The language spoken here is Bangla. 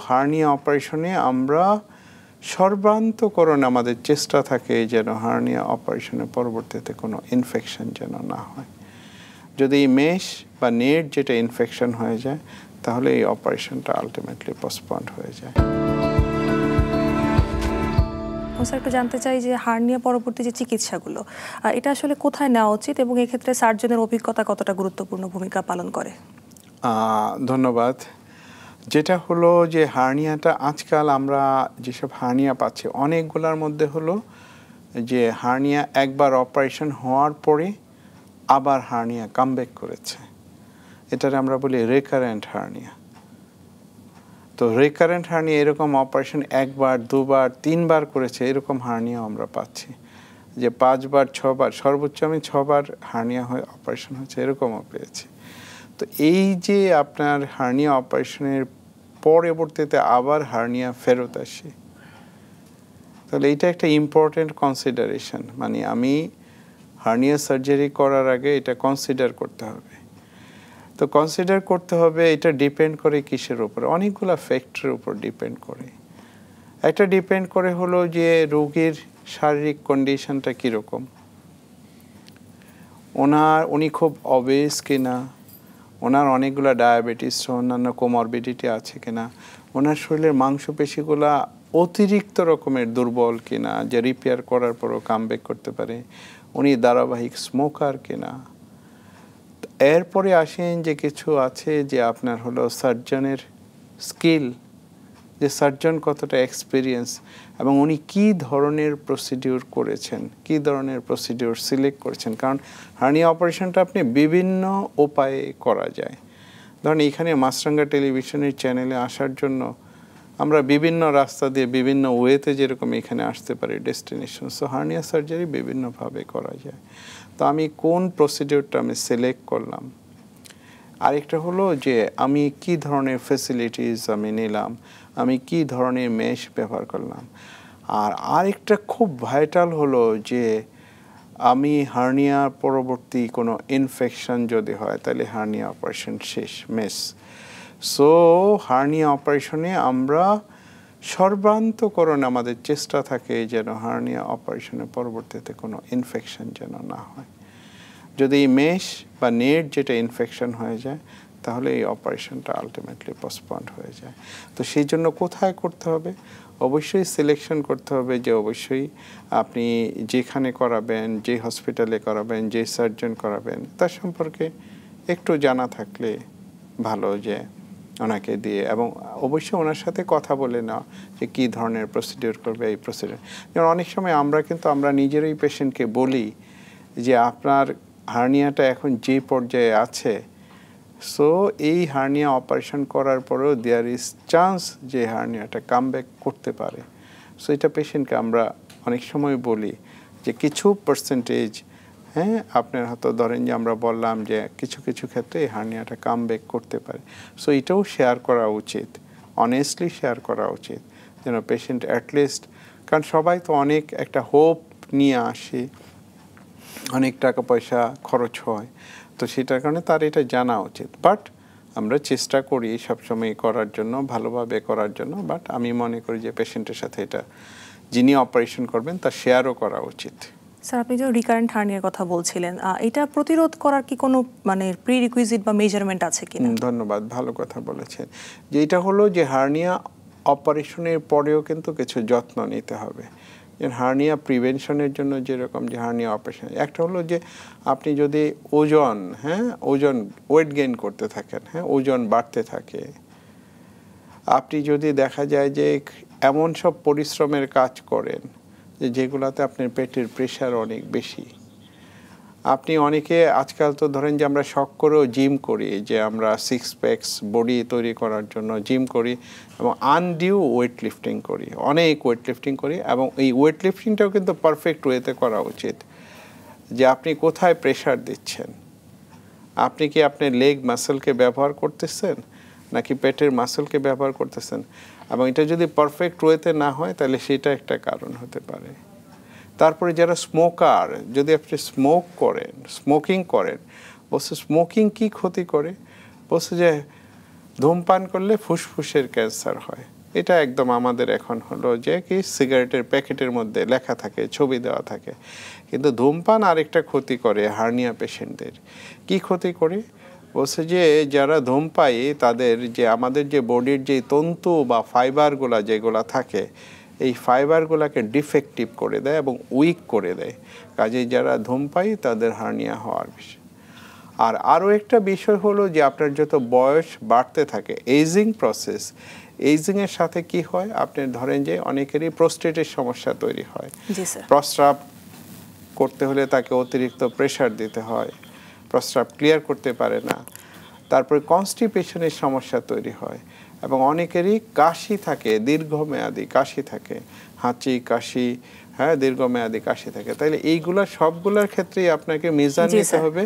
হার্নিয়া অপারেশনে আমরা সর্বান্তকরণে আমাদের চেষ্টা থাকে যেন হার্নিয়া অপারেশনের পরবর্তীতে কোনো ইনফেকশন যেন না হয়। যদি মেশ বা নেট যেটা ইনফেকশন হয়ে যায় তাহলে এই অপারেশনটা আলটিমেটলি পোস্টপন্ড হয়ে যায়। স্যার একটু জানতে চাই যে হার্নিয়া পরবর্তী যে চিকিৎসাগুলো এটা আসলে কোথায় নেওয়া উচিত এবং এক্ষেত্রে সার্জনের অভিজ্ঞতা কতটা গুরুত্বপূর্ণ ভূমিকা পালন করে? ধন্যবাদ। যেটা হলো যে হার্নিয়াটা আজকাল আমরা যেসব হার্নিয়া পাচ্ছি অনেকগুলোর মধ্যে হলো যে হার্নিয়া একবার অপারেশন হওয়ার পরে আবার হার্নিয়া কামব্যাক করেছে, এটার আমরা বলি রিকারেন্ট হার্নিয়া। তো রিকারেন্ট হার্নিয়া এরকম অপারেশন একবার দুবার তিনবার করেছে এরকম হার্নিয়া আমরা পাচ্ছি, যে 5 বার 6 বার, সর্বোচ্চ আমি 6 বার হার্নিয়া হয়ে অপারেশন হয়েছে এরকমও পেয়েছি। তো এই যে আপনার হার্নিয়া অপারেশনের পরবর্তীতে আবার হার্নিয়া ফেরত আসে, তাহলে এটা একটা ইম্পর্টেন্ট কনসিডারেশন। মানে আমি হার্নিয়া সার্জারি করার আগে এটা কনসিডার করতে হবে। তো কনসিডার করতে হবে, এটা ডিপেন্ড করে কিসের উপর? অনেকগুলো ফ্যাক্টরের উপর ডিপেন্ড করে। একটা ডিপেন্ড করে হলো যে রোগীর শারীরিক কন্ডিশনটা কীরকম, উনি খুব অবেস কিনা, ওনার অনেকগুলো ডায়াবেটিস অন্যান্য কোমরবিডিটি আছে কিনা, ওনার শরীরের মাংসপেশিগুলো অতিরিক্ত রকমের দুর্বল কিনা যে রিপেয়ার করার পরও কামব্যাক করতে পারে, উনি ধারাবাহিক স্মোকার কিনা। এরপরে আসেন যে কিছু আছে যে আপনার হলো সার্জনের স্কিল, যে সার্জন কতটা এক্সপিরিয়েন্স এবং উনি কী ধরনের প্রসিডিউর করেছেন, কী ধরনের প্রসিডিউর সিলেক্ট করেছেন। কারণ হার্নিয়া অপারেশনটা আপনি বিভিন্ন উপায়ে করা যায়। ধরুন এখানে মাছরাঙ্গা টেলিভিশনের চ্যানেলে আসার জন্য আমরা বিভিন্ন রাস্তা দিয়ে বিভিন্ন ওয়েতে যেরকম এখানে আসতে পারি ডেস্টিনেশন, সো হার্নিয়া সার্জারি বিভিন্নভাবে করা যায়। তো আমি কোন প্রসিডিউরটা আমি সিলেক্ট করলাম, আরেকটা হলো যে আমি কি ধরনের ফ্যাসিলিটিস আমি নিলাম, আমি কি ধরনের মেশ ব্যবহার করলাম। আর আরেকটা খুব ভাইটাল হলো যে আমি হার্নিয়ার পরবর্তী কোনো ইনফেকশন যদি হয় তাহলে হার্নিয়া অপারেশন শেষ, মেস। সো হার্নিয়া অপারেশনে আমরা সর্বান্তকরণে আমাদের চেষ্টা থাকে যেন হার্নিয়া অপারেশনের পরবর্তীতে কোনো ইনফেকশন যেন না হয়। যদি মেশ বা নেট যেটা ইনফেকশন হয়ে যায় তাহলে এই অপারেশনটা আলটিমেটলি পোস্টপন্ড হয়ে যায়। তো সেই জন্য কোথায় করতে হবে? অবশ্যই সিলেকশন করতে হবে যে অবশ্যই আপনি যেখানে করাবেন, যে হসপিটালে করাবেন, যে সার্জন করাবেন তার সম্পর্কে একটু জানা থাকলে ভালো, যে ওনাকে দিয়ে এবং অবশ্যই ওনার সাথে কথা বলে নেওয়া যে কী ধরনের প্রসিডিউর করবে এই প্রসিডিউর। যেমন অনেক সময় আমরা নিজেরাই পেশেন্টকে বলি যে আপনার হার্নিয়াটা এখন যে পর্যায়ে আছে, সো এই হার্নিয়া অপারেশন করার পরেও দেয়ার ইজ চান্স যে হার্নিয়াটা কামব্যাক করতে পারে। সো এটা পেশেন্টকে আমরা অনেক সময় বলি যে কিছু পার্সেন্টেজ, হ্যাঁ আপনার হয়তো ধরেন যে আমরা বললাম যে কিছু কিছু ক্ষেত্রে এই হার্নিয়াটা কামব্যাক করতে পারে। সো এটাও শেয়ার করা উচিত, অনেস্টলি শেয়ার করা উচিত যেন পেশেন্ট অ্যাটলিস্ট, কারণ সবাই তো অনেক একটা হোপ নিয়ে আসে, অনেক টাকা পয়সা খরচ হয়, তো সেটার কারণে তার এটা জানা উচিত। বাট আমরা চেষ্টা করি সবসময় করার জন্য, ভালোভাবে করার জন্য। বাট আমি মনে করি যে পেশেন্টের সাথে এটা যিনি অপারেশন করবেন তার শেয়ারও করা উচিত। স্যার আপনি যে রিকারেন্ট হার্নিয়ার কথা বলছিলেন, এটা প্রতিরোধ করার কি কোনো মানে প্রিরিকুইজিট বা মেজারমেন্ট আছে কিনা? ধন্যবাদ, ভালো কথা বলেছেন। যে এটা হলো যে হার্নিয়া অপারেশনের পরেও কিন্তু কিছু যত্ন নিতে হবে। হার্নিয়া প্রিভেনশনের জন্য যেরকম যে হার্নিয়া অপারেশন, একটা হলো যে আপনি যদি ওজন ওয়েট গেইন করতে থাকেন, ওজন বাড়তে থাকে, আপনি যদি দেখা যায় যে এমন সব পরিশ্রমের কাজ করেন যেগুলোতে আপনার পেটের প্রেশার অনেক বেশি, আপনি অনেকে আজকাল তো ধরেন যে আমরা শখ করেও জিম করি, যে আমরা 6 প্যাকস বডি তৈরি করার জন্য জিম করি এবং আনডিউ ওয়েট লিফটিং করি, অনেক ওয়েট লিফটিং করি। এবং এই ওয়েট লিফটিংটাও কিন্তু পারফেক্ট ওয়েতে করা উচিত, যে আপনি কোথায় প্রেশার দিচ্ছেন, আপনি কি আপনার লেগ মাসলকে ব্যবহার করতেছেন নাকি পেটের মাসলকে ব্যবহার করতেছেন। এবং এটা যদি পারফেক্ট ওয়েতে না হয় তাহলে সেটা একটা কারণ হতে পারে। তারপরে যারা স্মোকার, যদি আপনি স্মোকিং করেন, বলছে স্মোকিং কি ক্ষতি করে, বলছে যে ধূমপান করলে ফুসফুসের ক্যান্সার হয়। এটা একদম আমাদের এখন হলো যে কি সিগারেটের প্যাকেটের মধ্যে লেখা থাকে, ছবি দেওয়া থাকে। কিন্তু ধূমপান আরেকটা ক্ষতি করে হার্নিয়া পেশেন্টদের। কি ক্ষতি করে? বলছে যে যারা ধূমপায়ী তাদের যে আমাদের যে বডির যে তন্তু বা ফাইবারগুলা যেগুলা থাকে, এই ফাইবারগুলোকে ডিফেক্টিভ করে দেয় এবং উইক করে দেয়। কাজেই যারা ধূমপায়ী তাদের হার্নিয়া হওয়ার বিষয়। আর আরও একটা বিষয় হলো যে আপনার যত বয়স বাড়তে থাকে, এইজিং প্রসেস, এইজিংয়ের সাথে কি হয়, আপনি ধরেন যে অনেকেরই প্রোস্টেটের সমস্যা তৈরি হয়। প্রস্রাব করতে হলে তাকে অতিরিক্ত প্রেশার দিতে হয়, প্রস্রাব ক্লিয়ার করতে পারে না। তারপরে কনস্টিপেশনের সমস্যা তৈরি হয় এবং অনেকেরই কাশি থাকে, দীর্ঘমেয়াদী কাশি থাকে, হাঁচি কাশি, হ্যাঁ, দীর্ঘমেয়াদী কাশি থাকে। তাইলে এইগুলা সবগুলোর ক্ষেত্রেই আপনাকে মিজান নিতে হবে।